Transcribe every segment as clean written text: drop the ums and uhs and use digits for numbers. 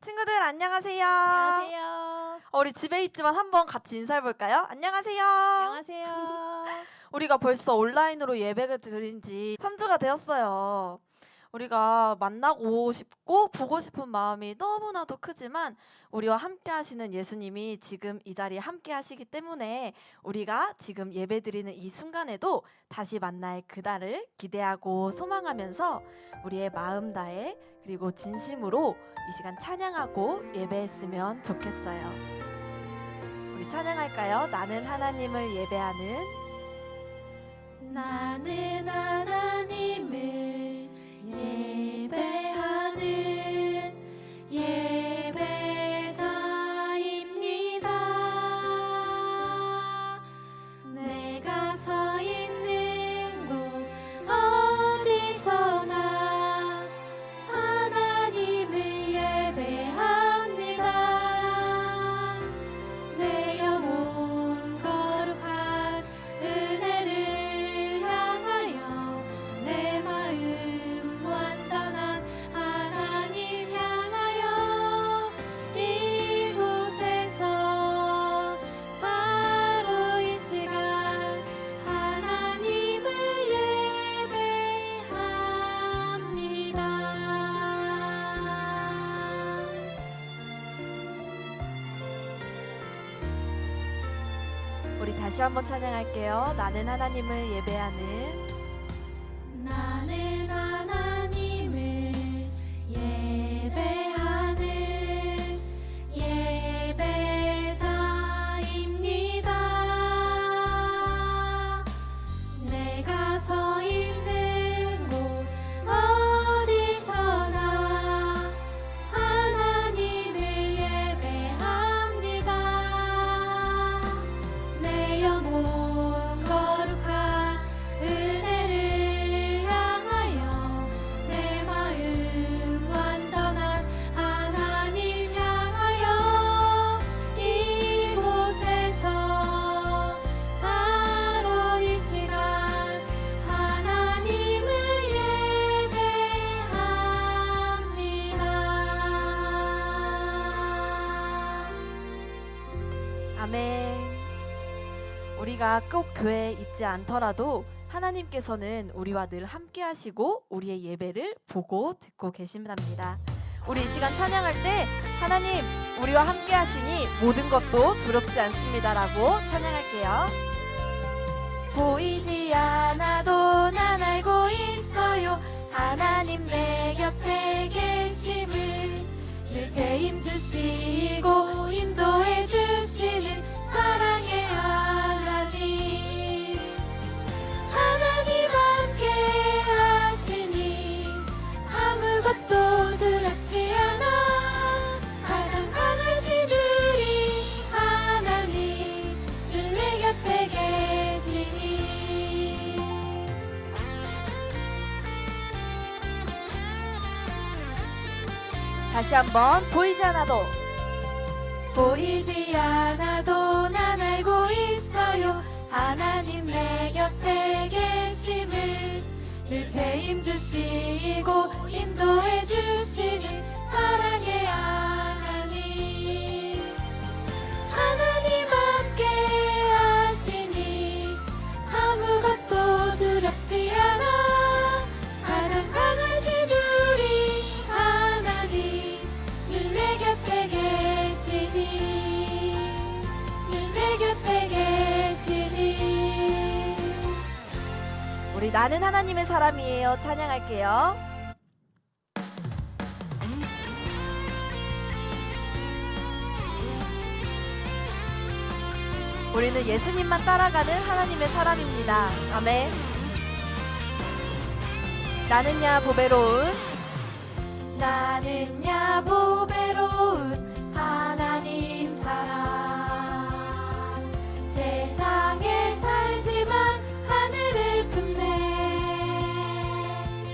친구들 안녕하세요. 안녕하세요. 우리 집에 있지만 한번 같이 인사해볼까요? 안녕하세요. 안녕하세요. 우리가 벌써 온라인으로 예배를 드린 지 3주가 되었어요. 우리가 만나고 싶고 보고 싶은 마음이 너무나도 크지만 우리와 함께 하시는 예수님이 지금 이 자리에 함께 하시기 때문에 우리가 지금 예배 드리는 이 순간에도 다시 만날 그날을 기대하고 소망하면서 우리의 마음 다해 그리고 진심으로 이 시간 찬양하고 예배했으면 좋겠어요. 우리 찬양할까요? 나는 하나님을 예배하는 나는 하나님을 예배하는 예배자입니다. 내가 서 있는 곳 어디서나 하나님을 예배합니다. 내 영혼 거룩한 은혜를 향하여 내 마음 완전한 하나님 향하여 이곳에서 바로 이 시간 하나님을 예배합니다. 우리 다시 한번 찬양할게요. 나는 하나님을 예배하는 나는 하나님을 예배하는 예배자입니다. 내가 서 있는 곳 어디서나 하나님을 예배합니다. 내 영혼 거룩한 은혜를 향하여 내 마음 완전한 하나님 향하여 이곳에서 바로 이 시간 하나님을 예배합니다. 아멘. 우리가 꼭 교회에 있지 않더라도 하나님께서는 우리와 늘 함께 하시고 우리의 예배를 보고 듣고 계신답니다. 우리 이 시간 찬양할 때 하나님 우리와 함께 하시니 모든 것도 두렵지 않습니다라고 찬양할게요. 보이지 않아도 난 알고 있어요. 하나님 내 곁에 계심을 늘 세임 주시고 인도해 주시는 사랑의 하나님. 하나님 함께 하시니 아무것도 두렵지 않아. 가장 강하신 우리 하나님 늘 내 곁에 계시니. 다시 한번 보이지 않아도 보이지 않아도 난 알고 있어요. 하나님 내 곁에 계심을 늘 세임 주시고 인도해 주시는 사랑의 하나님. 하나님 함께 하시니 아무것도 두렵지 않아. 가장 강하신 우리 하나님 늘 내 곁에 계시니 늘 내 곁에 계시니. 우리 나는 하나님의 사람이에요. 찬양할게요. 우리는 예수님만 따라가는 하나님의 사람입니다. 아멘. 나는야 보배로운 나는야 보배로운 하나님 사람. 세상에 살지만 하늘을 품네.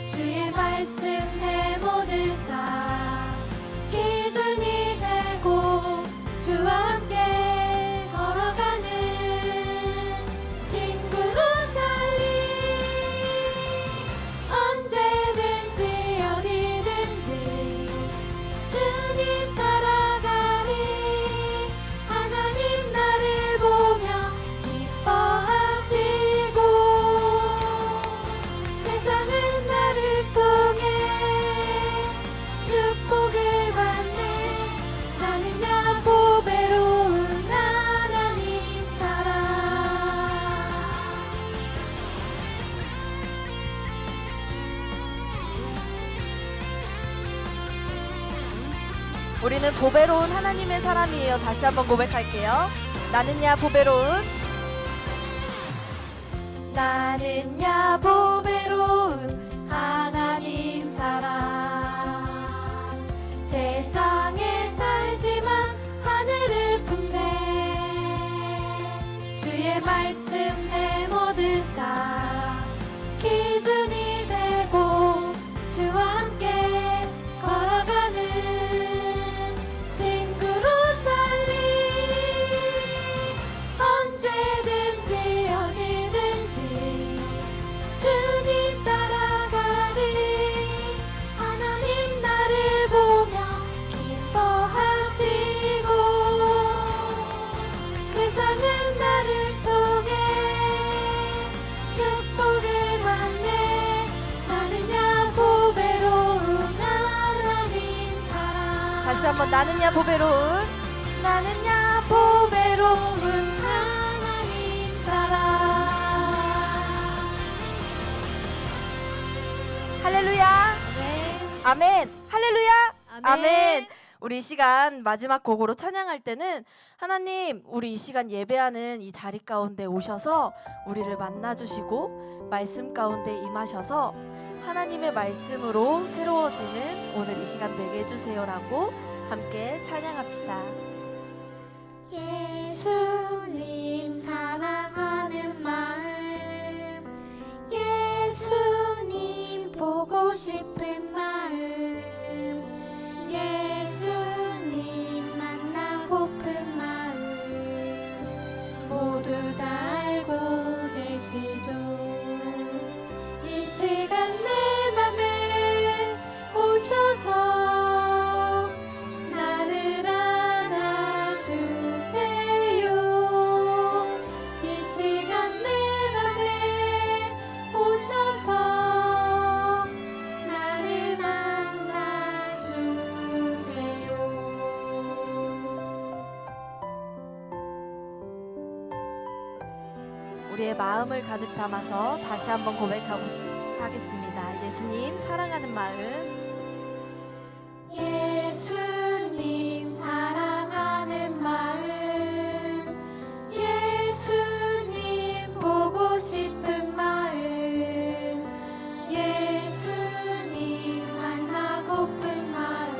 주의 말씀 내 모든 삶 기준이 되고 주와 함께 걸어가는 친구로 살리. 언제든지 어디든지 주 우리는 보배로운 하나님의 사람이에요. 다시 한번 고백할게요. 나는야 보배로운, 나는야 보배로운 하나님 사람. 세상에 살지만 하늘을 품네. 주의 말씀 내 모든 삶 기준이 되고 주와 함께 걸어가는 친구로 살리. 언제든지 어디든지 주님 따라가리. 하나님 나를 보며 기뻐하시고 세상은 나를 통해 축복을 받네. 나는야 보배로운 하나님 사랑. 다시 한번 나는야 보배로운, 나는야 보배로운 하나님 사랑. 할렐루야. 아멘. 할렐루야. 아멘. 우리 이 시간 마지막 곡으로 찬양할 때는 하나님, 우리 이 시간 예배하는 이 자리 가운데 오셔서 우리를 만나주시고 말씀 가운데 임하셔서 하나님의 말씀으로 새로워지는 오늘 이 시간 되게 해주세요라고 함께 찬양합시다. 예수님 사랑하는 마음, 예수님 보고 싶은 마음, 예수님 만나고픈 마음 모두 다 알고 계시죠. 이 시간 내 맘에 오셔서 나를 안아주세요. 이 시간 내 맘에 오셔서 나를 만나주세요. 우리의 마음을 가득 담아서 다시 한번 고백하겠습니다. 예수님 사랑하는 마음, 예수님 사랑하는 마음, 예수님 보고 싶은 마음, 예수님 만나고픈 마음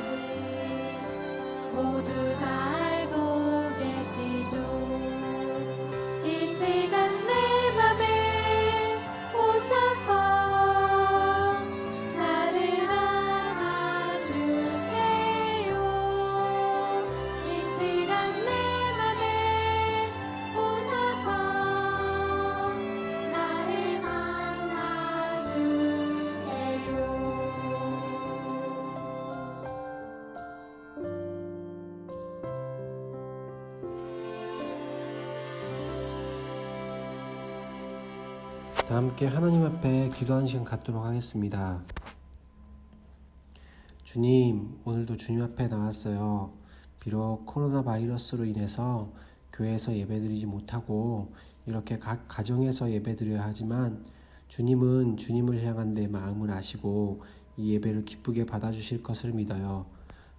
모두 다 알고 계시죠. 이 시간 내 맘에 오셔서 나를 안아주세요. 이 시간 내 맘에 오셔서 나를 만나주세요. 다 함께 하나님 앞에 기도하는 시간 갖도록 하겠습니다. 주님, 오늘도 주님 앞에 나왔어요. 비록 코로나 바이러스로 인해서 교회에서 예배드리지 못하고 이렇게 각 가정에서 예배드려야 하지만 주님은 주님을 향한 내 마음을 아시고 이 예배를 기쁘게 받아주실 것을 믿어요.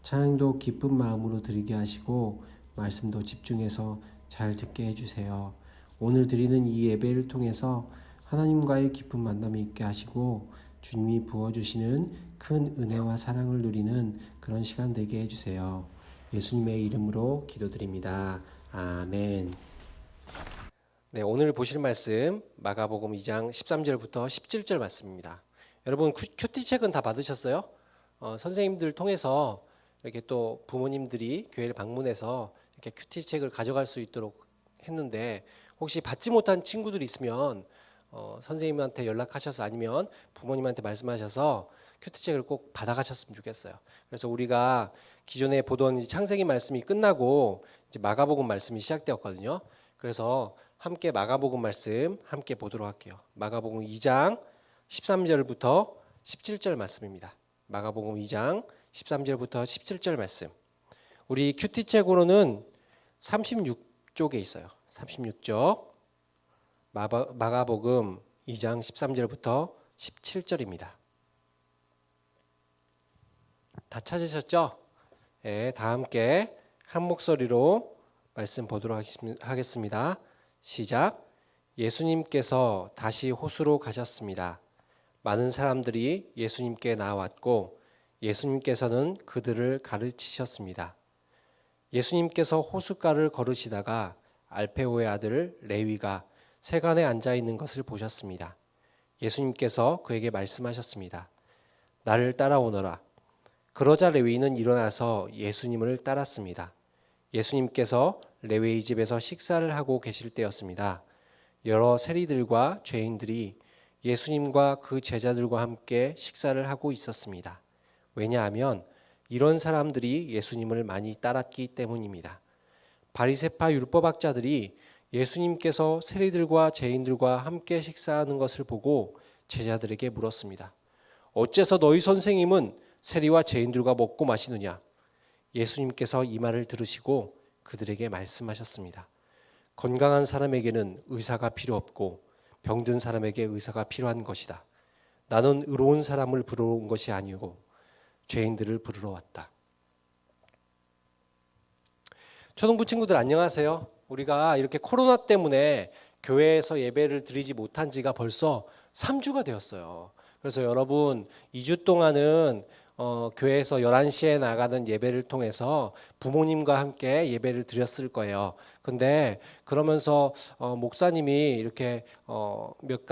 찬양도 기쁜 마음으로 드리게 하시고 말씀도 집중해서 잘 듣게 해주세요. 오늘 드리는 이 예배를 통해서 하나님과의 깊은 만남이 있게 하시고 주님이 부어주시는 큰 은혜와 사랑을 누리는 그런 시간 되게 해주세요. 예수님의 이름으로 기도드립니다. 아멘. 네, 오늘 보실 말씀 마가복음 2장 13절부터 17절 말씀입니다. 여러분 큐티책은 다 받으셨어요? 선생님들 통해서 이렇게 또 부모님들이 교회를 방문해서 이렇게 큐티책을 가져갈 수 있도록 했는데 혹시 받지 못한 친구들 있으면 선생님한테 연락하셔서 아니면 부모님한테 말씀하셔서 큐티책을 꼭 받아가셨으면 좋겠어요. 그래서 우리가 기존에 보던 창세기 말씀이 끝나고 이제 마가복음 말씀이 시작되었거든요. 그래서 함께 마가복음 말씀 함께 보도록 할게요. 마가복음 2장 13절부터 17절 말씀입니다. 마가복음 2장 13절부터 17절 말씀. 우리 큐티책으로는 36쪽에 있어요. 36쪽. 마가복음 2장 13절부터 17절입니다. 다 찾으셨죠? 다 함께 한 목소리로 말씀 보도록 하겠습니다. 시작. 예수님께서 다시 호수로 가셨습니다. 많은 사람들이 예수님께 나왔고 예수님께서는 그들을 가르치셨습니다. 예수님께서 호숫가를 걸으시다가 알페오의 아들 레위가 세간에 앉아 있는 것을 보셨습니다. 예수님께서 그에게 말씀하셨습니다. 나를 따라오너라. 그러자 레위는 일어나서 예수님을 따랐습니다. 예수님께서 레위 집에서 식사를 하고 계실 때였습니다. 여러 세리들과 죄인들이 예수님과 그 제자들과 함께 식사를 하고 있었습니다. 왜냐하면 이런 사람들이 예수님을 많이 따랐기 때문입니다. 바리새파 율법학자들이 예수님께서 세리들과 죄인들과 함께 식사하는 것을 보고 제자들에게 물었습니다. 어째서 너희 선생님은 세리와 죄인들과 먹고 마시느냐? 예수님께서 이 말을 들으시고 그들에게 말씀하셨습니다. 건강한 사람에게는 의사가 필요 없고 병든 사람에게 의사가 필요한 것이다. 나는 의로운 사람을 부르러 온 것이 아니고 죄인들을 부르러 왔다. 초등부 친구들 안녕하세요. 우리가 이렇게 코로나 때문에 교회에서 예배를 드리지 못한 지가 벌써 3주가 되었어요. 그래서 여러분 2주 동안은 교회에서 11시에 나가는 예배를 통해서 부모님과 함께 예배를 드렸을 거예요. 근데 그러면서 목사님이 이렇게 몇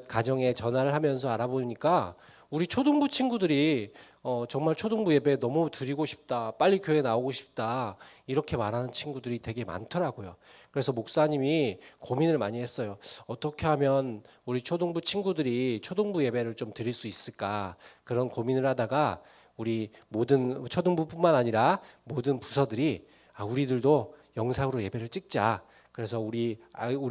가정에 전화를 하면서 알아보니까 우리 초등부 친구들이 정말 초등부 예배 너무 드리고 싶다, 빨리 교회 나오고 싶다 이렇게 말하는 친구들이 되게 많더라고요. 그래서 목사님이 고민을 많이 했어요. 어떻게 하면 우리 초등부 친구들이 초등부 예배를 좀 드릴 수 있을까, 그런 고민을 하다가 우리 모든 초등부뿐만 아니라 모든 부서들이 우리들도 영상으로 예배를 찍자. 그래서 우리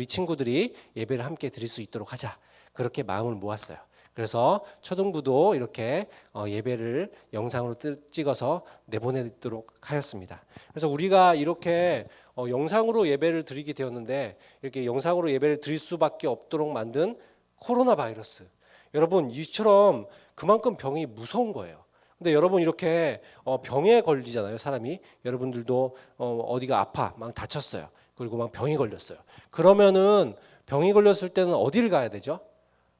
친구들이 예배를 함께 드릴 수 있도록 하자. 그렇게 마음을 모았어요. 그래서 초등부도 이렇게 예배를 영상으로 찍어서 내보내도록 하였습니다. 그래서 우리가 이렇게 영상으로 예배를 드리게 되었는데, 이렇게 영상으로 예배를 드릴 수밖에 없도록 만든 코로나 바이러스. 여러분, 이처럼 그만큼 병이 무서운 거예요. 근데 여러분 이렇게 병에 걸리잖아요, 사람이. 여러분들도 어디가 아파, 막 다쳤어요. 그리고 막 병이 걸렸어요. 그러면은 병이 걸렸을 때는 어디를 가야 되죠?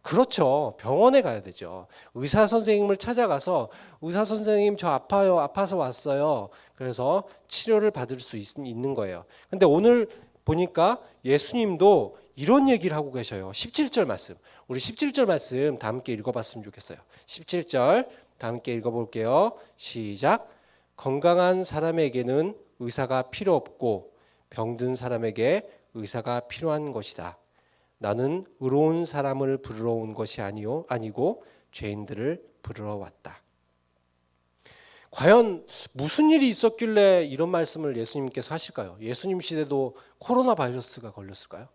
그렇죠. 병원에 가야 되죠. 의사 선생님을 찾아가서 의사 선생님 저 아파요. 아파서 왔어요. 그래서 치료를 받을 수 있는 거예요. 근데 오늘 보니까 예수님도 이런 얘기를 하고 계셔요. 17절 말씀. 우리 17절 말씀 다 함께 읽어봤으면 좋겠어요. 17절 다 함께 읽어볼게요. 시작. 건강한 사람에게는 의사가 필요 없고 병든 사람에게 의사가 필요한 것이다. 나는 의로운 사람을 부르러 온 것이 아니고 죄인들을 부르러 왔다. 과연 무슨 일이 있었길래 이런 말씀을 예수님께서 하실까요? 예수님 시대도 코로나 바이러스가 걸렸을까요?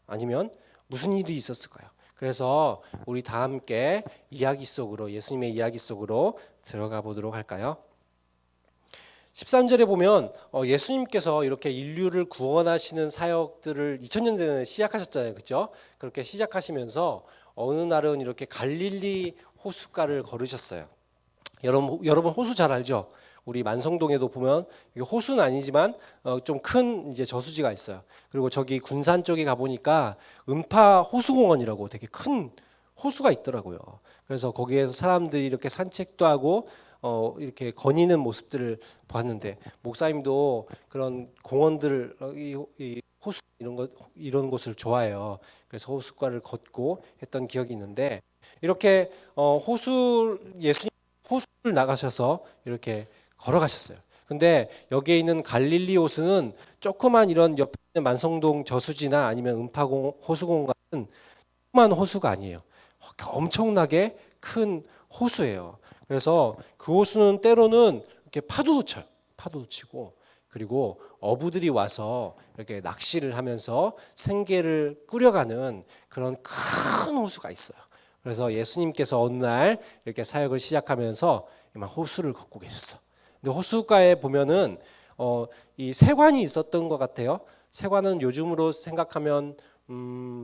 아니면 무슨 일이 있었을까요? 그래서 우리 다 함께 이야기 속으로, 예수님의 이야기 속으로 들어가 보도록 할까요? 13절에 보면 예수님께서 이렇게 인류를 구원하시는 사역들을 2000년 전에 시작하셨잖아요. 그렇죠? 그렇게 시작하시면서 어느 날은 이렇게 갈릴리 호숫가를 걸으셨어요. 여러분 호수 잘 알죠? 우리 만성동에도 보면 호수는 아니지만 좀 큰 이제 저수지가 있어요. 그리고 저기 군산 쪽에 가 보니까 음파 호수공원이라고 되게 큰 호수가 있더라고요. 그래서 거기에서 사람들이 이렇게 산책도 하고 이렇게 거니는 모습들을 봤는데, 목사님도 그런 공원들, 이 호수 이런 곳을 좋아해요. 그래서 호숫가를 걷고 했던 기억이 있는데, 이렇게 예수님 호수를 나가셔서 이렇게 걸어가셨어요. 근데 여기에 있는 갈릴리 호수는 조그만 이런 옆에 있는 만성동 저수지나 아니면 호수공원 같은 조그만 호수가 아니에요. 엄청나게 큰 호수예요. 그래서 그 호수는 때로는 이렇게 파도도 쳐요. 파도도 치고, 그리고 어부들이 와서 이렇게 낚시를 하면서 생계를 꾸려가는 그런 큰 호수가 있어요. 그래서 예수님께서 어느 날 이렇게 사역을 시작하면서 호수를 걷고 계셨어. 근데 호수가에 보면은 이 세관이 있었던 것 같아요. 세관은 요즘으로 생각하면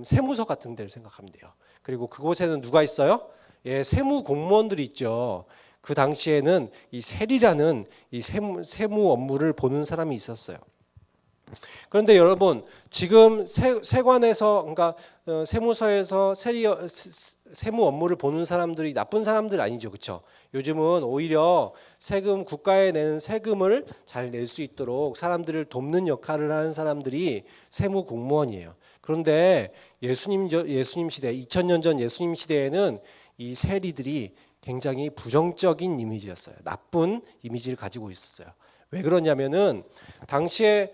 세무서 같은 데를 생각하면 돼요. 그리고 그곳에는 누가 있어요? 예, 세무 공무원들이 있죠. 그 당시에는 이 세리라는 이 세무 업무를 보는 사람이 있었어요. 그런데 여러분, 지금 세관에서, 그러니까 세무서에서 세무 업무를 보는 사람들이 나쁜 사람들 아니죠, 그렇죠? 요즘은 오히려 세금, 국가에 내는 세금을 잘 낼 수 있도록 사람들을 돕는 역할을 하는 사람들이 세무 공무원이에요. 그런데 예수님 시대, 2000년 전 예수님 시대에는 이 세리들이 굉장히 부정적인 이미지였어요. 나쁜 이미지를 가지고 있었어요. 왜 그러냐면은 당시에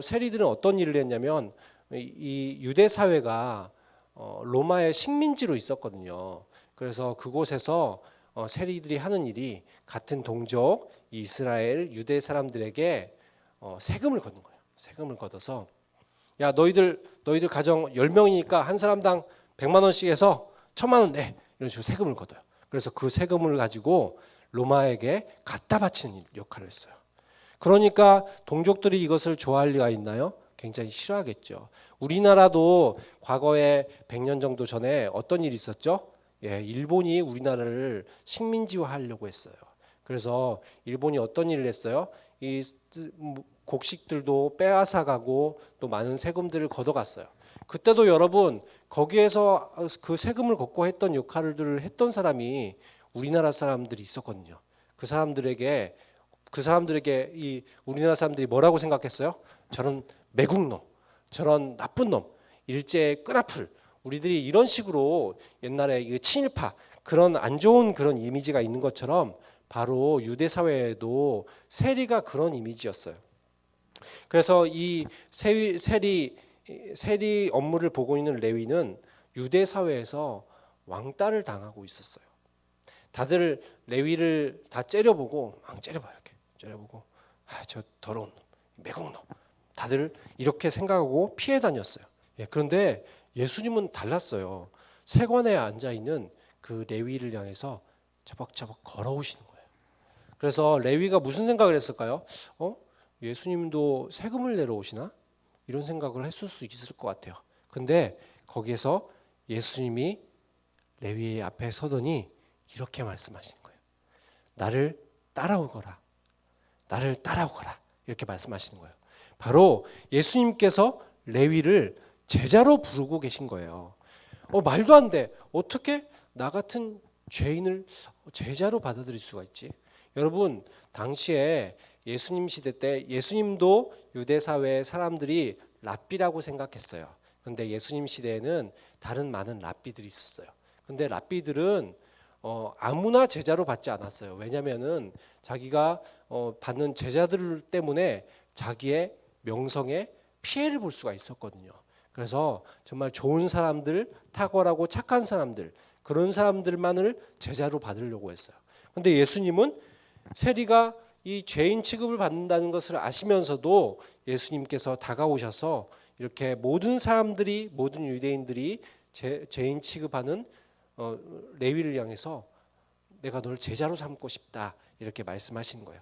세리들은 어떤 일을 했냐면 이 유대 사회가 로마의 식민지로 있었거든요. 그래서 그곳에서 세리들이 하는 일이 같은 동족 이스라엘 유대 사람들에게 세금을 걷는 거예요. 세금을 걷어서 야 너희들 가정 10명이니까 한 사람당 100만 원씩 해서 1000만 원 내. 이런 식으로 세금을 걷어요. 그래서 그 세금을 가지고 로마에게 갖다 바치는 역할을 했어요. 그러니까 동족들이 이것을 좋아할 리가 있나요? 굉장히 싫어하겠죠. 우리나라도 과거에 100년 정도 전에 어떤 일이 있었죠? 일본이 우리나라를 식민지화하려고 했어요. 그래서 일본이 어떤 일을 했어요? 이 곡식들도 빼앗아 가고 또 많은 세금들을 걷어갔어요. 그때도 여러분 거기에서 그 세금을 걷고 했던 역할들을 했던 사람이 우리나라 사람들이 있었거든요. 그 사람들에게 이 우리나라 사람들이 뭐라고 생각했어요? 저런 매국노, 저런 나쁜 놈, 일제 끈앞을 우리들이 이런 식으로 옛날에 친일파 그런 안 좋은 그런 이미지가 있는 것처럼 바로 유대 사회에도 세리가 그런 이미지였어요. 그래서 이 세리 업무를 보고 있는 레위는 유대 사회에서 왕따를 당하고 있었어요. 다들 레위를 다 째려보고 막 째려봐요. 이렇게 째려보고 저 더러운 놈, 매국놈 다들 이렇게 생각하고 피해 다녔어요. 그런데 예수님은 달랐어요. 세관에 앉아있는 그 레위를 향해서 차벅차벅 걸어오시는 거예요. 그래서 레위가 무슨 생각을 했을까요? 예수님도 세금을 내러 오시나? 이런 생각을 했을 수 있을 것 같아요. 근데 거기에서 예수님이 레위 앞에 서더니 이렇게 말씀하시는 거예요. 나를 따라오거라. 나를 따라오거라. 이렇게 말씀하시는 거예요. 바로 예수님께서 레위를 제자로 부르고 계신 거예요. 말도 안 돼. 어떻게 나 같은 죄인을 제자로 받아들일 수가 있지? 여러분, 당시에 예수님 시대 때 예수님도 유대 사회의 사람들이 랍비라고 생각했어요. 근데 예수님 시대에는 다른 많은 랍비들이 있었어요. 근데 랍비들은 아무나 제자로 받지 않았어요. 왜냐면은 자기가 받는 제자들 때문에 자기의 명성에 피해를 볼 수가 있었거든요. 그래서 정말 좋은 사람들, 탁월하고 착한 사람들, 그런 사람들만을 제자로 받으려고 했어요. 근데 예수님은 세리가 이 죄인 취급을 받는다는 것을 아시면서도 예수님께서 다가오셔서 이렇게 모든 사람들이, 모든 유대인들이 죄인 취급하는 레위를 향해서 내가 널 제자로 삼고 싶다 이렇게 말씀하시는 거예요.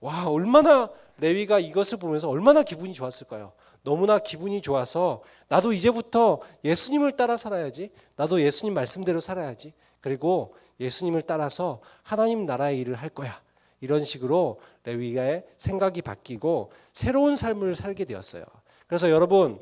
와, 얼마나 레위가 이것을 보면서 얼마나 기분이 좋았을까요? 너무나 기분이 좋아서 나도 이제부터 예수님을 따라 살아야지. 나도 예수님 말씀대로 살아야지. 그리고 예수님을 따라서 하나님 나라의 일을 할 거야. 이런 식으로 레위가의 생각이 바뀌고 새로운 삶을 살게 되었어요. 그래서 여러분,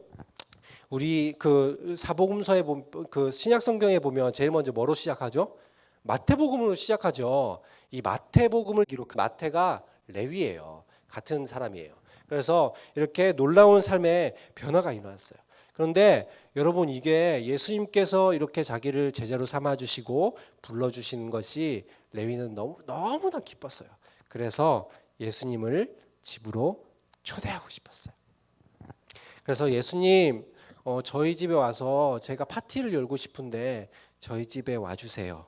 우리 그 사복음서에 그 신약 성경에 보면 제일 먼저 뭐로 시작하죠? 마태복음으로 시작하죠. 이 마태복음을 기록한 마태가 레위예요. 같은 사람이에요. 그래서 이렇게 놀라운 삶의 변화가 일어났어요. 그런데 여러분, 이게 예수님께서 이렇게 자기를 제자로 삼아 주시고 불러 주시는 것이 레위는 너무나 기뻤어요. 그래서 예수님을 집으로 초대하고 싶었어요. 그래서 예수님, 저희 집에 와서 제가 파티를 열고 싶은데 저희 집에 와주세요.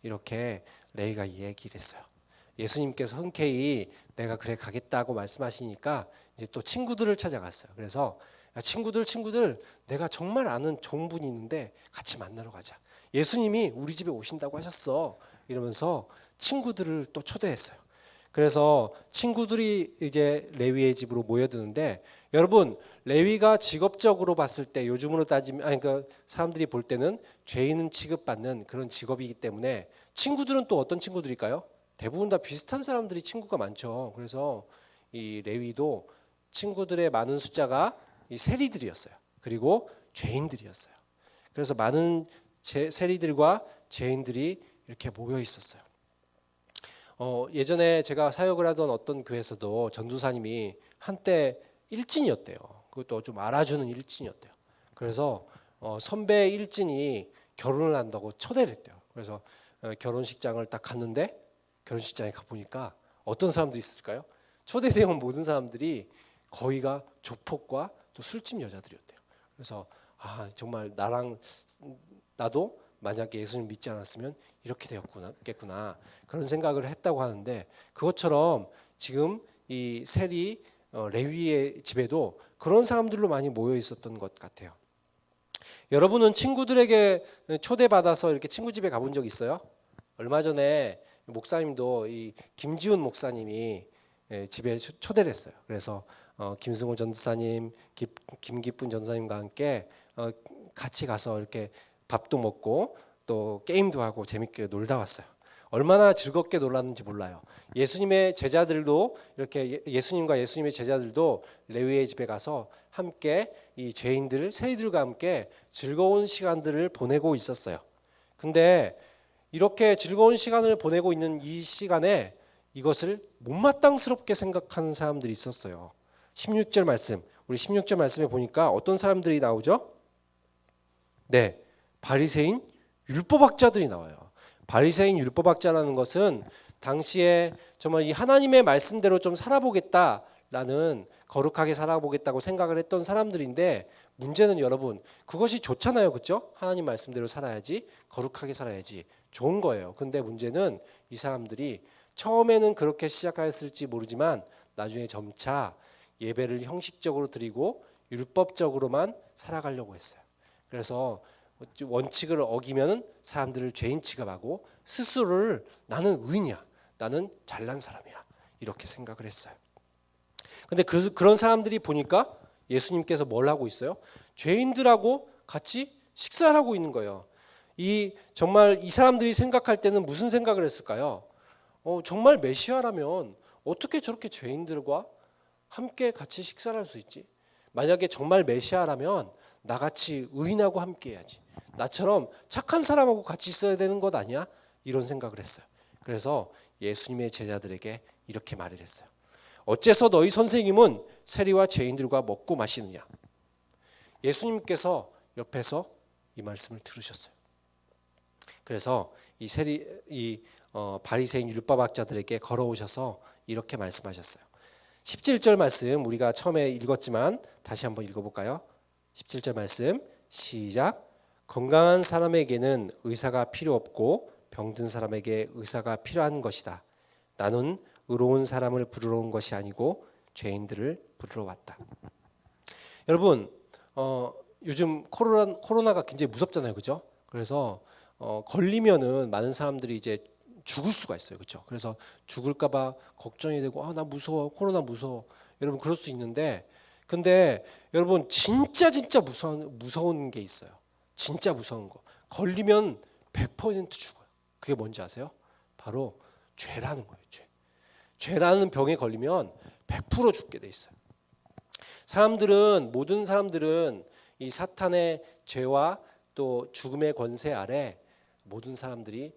이렇게 레위가 얘기를 했어요. 예수님께서 흔쾌히 내가 그래 가겠다고 말씀하시니까 이제 또 친구들을 찾아갔어요. 그래서 야, 친구들 내가 정말 아는 좋은 분이 있는데 같이 만나러 가자. 예수님이 우리 집에 오신다고 하셨어. 이러면서 친구들을 또 초대했어요. 그래서 친구들이 이제 레위의 집으로 모여드는데, 여러분, 레위가 직업적으로 봤을 때 요즘으로 따지면 그러니까 사람들이 볼 때는 죄인은 취급받는 그런 직업이기 때문에 친구들은 또 어떤 친구들일까요? 대부분 다 비슷한 사람들이 친구가 많죠. 그래서 이 레위도 친구들의 많은 숫자가 이 세리들이었어요. 그리고 죄인들이었어요. 그래서 많은 세리들과 죄인들이 이렇게 모여 있었어요. 예전에 제가 사역을 하던 어떤 교회에서도 전도사님이 한때 일진이었대요. 그것도 좀 알아주는 일진이었대요. 그래서 선배 일진이 결혼을 한다고 초대를 했대요. 그래서 결혼식장을 딱 갔는데 결혼식장에 가보니까 어떤 사람들이 있을까요? 초대되어 온 모든 사람들이 거의가 조폭과 또 술집 여자들이었대요. 그래서 정말 나도 만약에 예수님 믿지 않았으면 이렇게 되었겠구나 그런 생각을 했다고 하는데, 그것처럼 지금 이 세리 레위의 집에도 그런 사람들로 많이 모여 있었던 것 같아요. 여러분은 친구들에게 초대받아서 이렇게 친구 집에 가본 적 있어요? 얼마 전에 목사님도 이 김지훈 목사님이 집에 초대를 했어요. 그래서 김승호 전도사님, 김기쁜 전도사님과 함께 같이 가서 이렇게 밥도 먹고 또 게임도 하고 재밌게 놀다 왔어요. 얼마나 즐겁게 놀았는지 몰라요. 예수님의 제자들도 이렇게 예수님과 예수님의 제자들도 레위의 집에 가서 함께 이 죄인들, 세리들과 함께 즐거운 시간들을 보내고 있었어요. 근데 이렇게 즐거운 시간을 보내고 있는 이 시간에 이것을 못마땅스럽게 생각하는 사람들이 있었어요. 16절 말씀, 우리 16절 말씀에 보니까 어떤 사람들이 나오죠? 네, 바리새인 율법학자들이 나와요. 바리새인 율법학자라는 것은 당시에 정말 이 하나님의 말씀대로 좀 살아보겠다라는, 거룩하게 살아보겠다고 생각을 했던 사람들인데, 문제는 여러분 그것이 좋잖아요, 그렇죠? 하나님 말씀대로 살아야지, 거룩하게 살아야지, 좋은 거예요. 근데 문제는 이 사람들이 처음에는 그렇게 시작하였을지 모르지만 나중에 점차 예배를 형식적으로 드리고 율법적으로만 살아가려고 했어요. 그래서 원칙을 어기면 사람들을 죄인 취급하고 스스로를 나는 의인이야, 나는 잘난 사람이야, 이렇게 생각을 했어요. 근데 그런 사람들이 보니까 예수님께서 뭘 하고 있어요? 죄인들하고 같이 식사를 하고 있는 거예요. 정말 이 사람들이 생각할 때는 무슨 생각을 했을까요? 정말 메시아라면 어떻게 저렇게 죄인들과 함께 같이 식사를 할 수 있지? 만약에 정말 메시아라면 나같이 의인하고 함께 해야지, 나처럼 착한 사람하고 같이 있어야 되는 것 아니야? 이런 생각을 했어요. 그래서 예수님의 제자들에게 이렇게 말을 했어요. 어째서 너희 선생님은 세리와 죄인들과 먹고 마시느냐? 예수님께서 옆에서 이 말씀을 들으셨어요. 그래서 바리새인 율법학자들에게 걸어오셔서 이렇게 말씀하셨어요. 17절 말씀 우리가 처음에 읽었지만 다시 한번 읽어볼까요? 17절 말씀 시작. 건강한 사람에게는 의사가 필요 없고 병든 사람에게 의사가 필요한 것이다. 나는 의로운 사람을 부르러 온 것이 아니고 죄인들을 부르러 왔다. 여러분 요즘 코로나가 굉장히 무섭잖아요, 그렇죠? 그래서 걸리면은 많은 사람들이 이제 죽을 수가 있어요, 그렇죠? 그래서 죽을까봐 걱정이 되고 나 무서워, 코로나 무서워, 여러분 그럴 수 있는데, 근데 여러분 진짜 무서운 게 있어요. 진짜 무서운 거. 걸리면 100% 죽어요. 그게 뭔지 아세요? 바로 죄라는 거예요. 죄라는 병에 걸리면 100% 죽게 돼 있어요. 모든 사람들은 이 사탄의 죄와 또 죽음의 권세 아래 모든 사람들이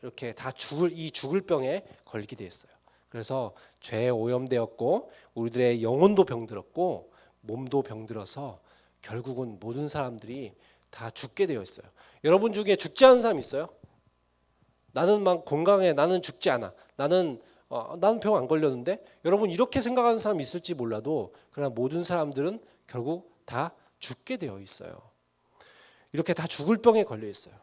이렇게 다 죽을 병에 걸리게 돼 있어요. 그래서 죄에 오염되었고 우리들의 영혼도 병들었고 몸도 병들어서 결국은 모든 사람들이 다 죽게 되어 있어요. 여러분 중에 죽지 않은 사람 있어요? 나는 막 건강해, 나는 죽지 않아, 나는 병 안 걸렸는데, 여러분 이렇게 생각하는 사람 있을지 몰라도 그러나 모든 사람들은 결국 다 죽게 되어 있어요. 이렇게 다 죽을 병에 걸려 있어요.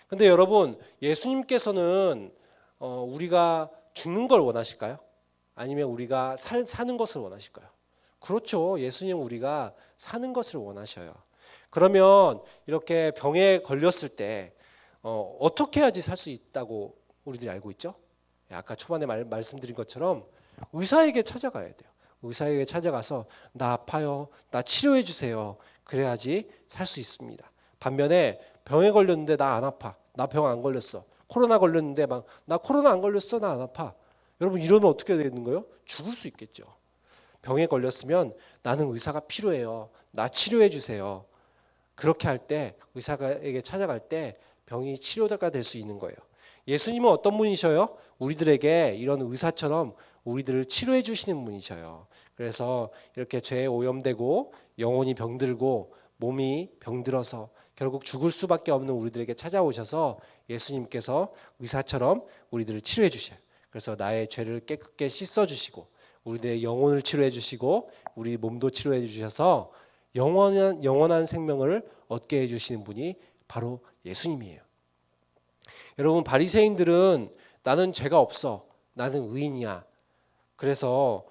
근데 여러분 예수님께서는 우리가 죽는 걸 원하실까요? 아니면 우리가 사는 것을 원하실까요? 그렇죠. 예수님은 우리가 사는 것을 원하셔요. 그러면 이렇게 병에 걸렸을 때 어떻게 해야지 살 수 있다고 우리들이 알고 있죠? 아까 초반에 말씀드린 것처럼 의사에게 찾아가야 돼요. 의사에게 찾아가서 나 아파요, 나 치료해 주세요. 그래야지 살 수 있습니다. 반면에 병에 걸렸는데 나 안 아파, 나 병 안 걸렸어, 코로나 걸렸는데 막 나 코로나 안 걸렸어, 나 안 아파. 여러분 이러면 어떻게 되는 거예요? 죽을 수 있겠죠. 병에 걸렸으면 나는 의사가 필요해요. 나 치료해 주세요. 그렇게 할 때 의사에게 찾아갈 때 병이 치료가 될 수 있는 거예요. 예수님은 어떤 분이셔요? 우리들에게 이런 의사처럼 우리들을 치료해 주시는 분이셔요. 그래서 이렇게 죄에 오염되고 영혼이 병들고 몸이 병들어서 결국 죽을 수밖에 없는 우리들에게 찾아오셔서 예수님께서 의사처럼 우리들을 치료해 주셔요. 그래서 나의 죄를 깨끗게 씻어 주시고 우리들의 영혼을 치료해 주시고 우리 몸도 치료해 주셔서 영원한 생명을 얻게 해 주시는 분이 바로 예수님이에요. 여러분 바리새인들은 나는 죄가 없어. 나는 의인이야. 그래서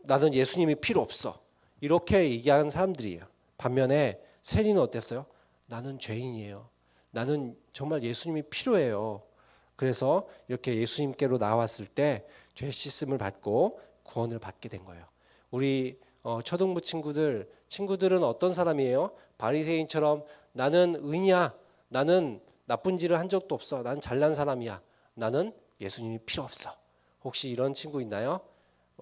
나는 예수님이 필요 없어. 이렇게 얘기하는 사람들이에요. 반면에 세리는 어땠어요? 나는 죄인이에요. 나는 정말 예수님이 필요해요. 그래서 이렇게 예수님께로 나왔을 때 죄 씻음을 받고 구원을 받게 된 거예요. 우리 초등부 친구들은 어떤 사람이에요? 바리새인처럼 나는 의인이야. 나는 나쁜 짓을 한 적도 없어. 난 잘난 사람이야. 나는 예수님이 필요 없어. 혹시 이런 친구 있나요?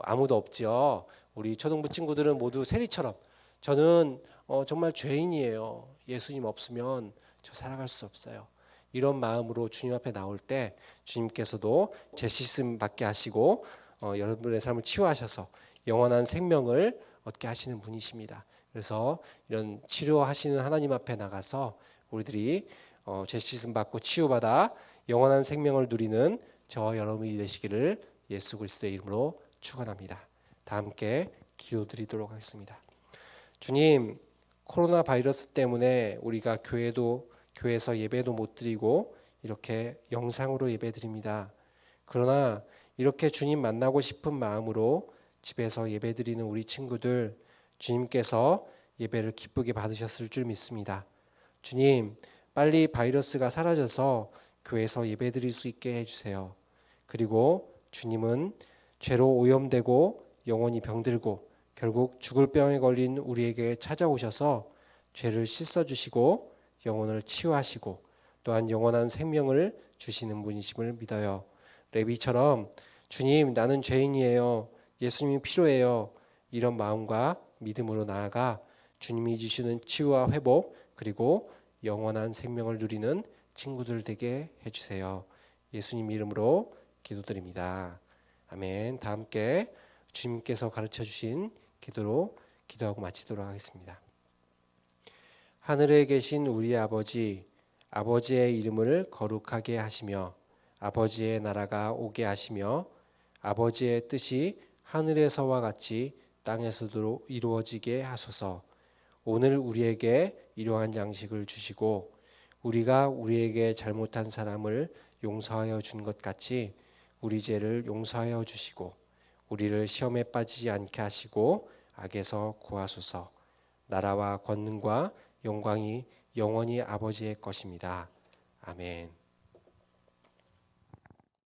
아무도 없죠. 우리 초등부 친구들은 모두 세리처럼 저는 정말 죄인이에요. 예수님 없으면 저 살아갈 수 없어요. 이런 마음으로 주님 앞에 나올 때 주님께서도 죄 씻음 받게 하시고 여러분의 삶을 치유하셔서 영원한 생명을 얻게 하시는 분이십니다. 그래서 이런 치료하시는 하나님 앞에 나가서 우리들이 죄 씻음 받고 치유받아 영원한 생명을 누리는 저와 여러분이 되시기를 예수 그리스도의 이름으로 축원합니다. 다 함께 기도드리도록 하겠습니다. 주님, 코로나 바이러스 때문에 우리가 교회에서 예배도 못 드리고 이렇게 영상으로 예배드립니다. 그러나 이렇게 주님 만나고 싶은 마음으로 집에서 예배드리는 우리 친구들, 주님께서 예배를 기쁘게 받으셨을 줄 믿습니다. 주님, 빨리 바이러스가 사라져서 교회에서 예배드릴 수 있게 해주세요. 그리고 주님은 죄로 오염되고 영혼이 병들고 결국 죽을 병에 걸린 우리에게 찾아오셔서 죄를 씻어주시고 영혼을 치유하시고 또한 영원한 생명을 주시는 분이심을 믿어요. 레위처럼 주님, 나는 죄인이에요. 예수님이 필요해요. 이런 마음과 믿음으로 나아가 주님이 주시는 치유와 회복 그리고 영원한 생명을 누리는 친구들 되게 해주세요. 예수님 이름으로 기도드립니다. 아멘. 다 함께 주님께서 가르쳐 주신 기도로 기도하고 마치도록 하겠습니다. 하늘에 계신 우리 아버지, 아버지의 이름을 거룩하게 하시며 아버지의 나라가 오게 하시며 아버지의 뜻이 하늘에서와 같이 땅에서도 이루어지게 하소서. 오늘 우리에게 이러한 양식을 주시고 우리가 우리에게 잘못한 사람을 용서하여 준 것 같이 우리 죄를 용서하여 주시고 우리를 시험에 빠지지 않게 하시고 악에서 구하소서. 나라와 권능과 영광이 영원히 아버지의 것입니다. 아멘.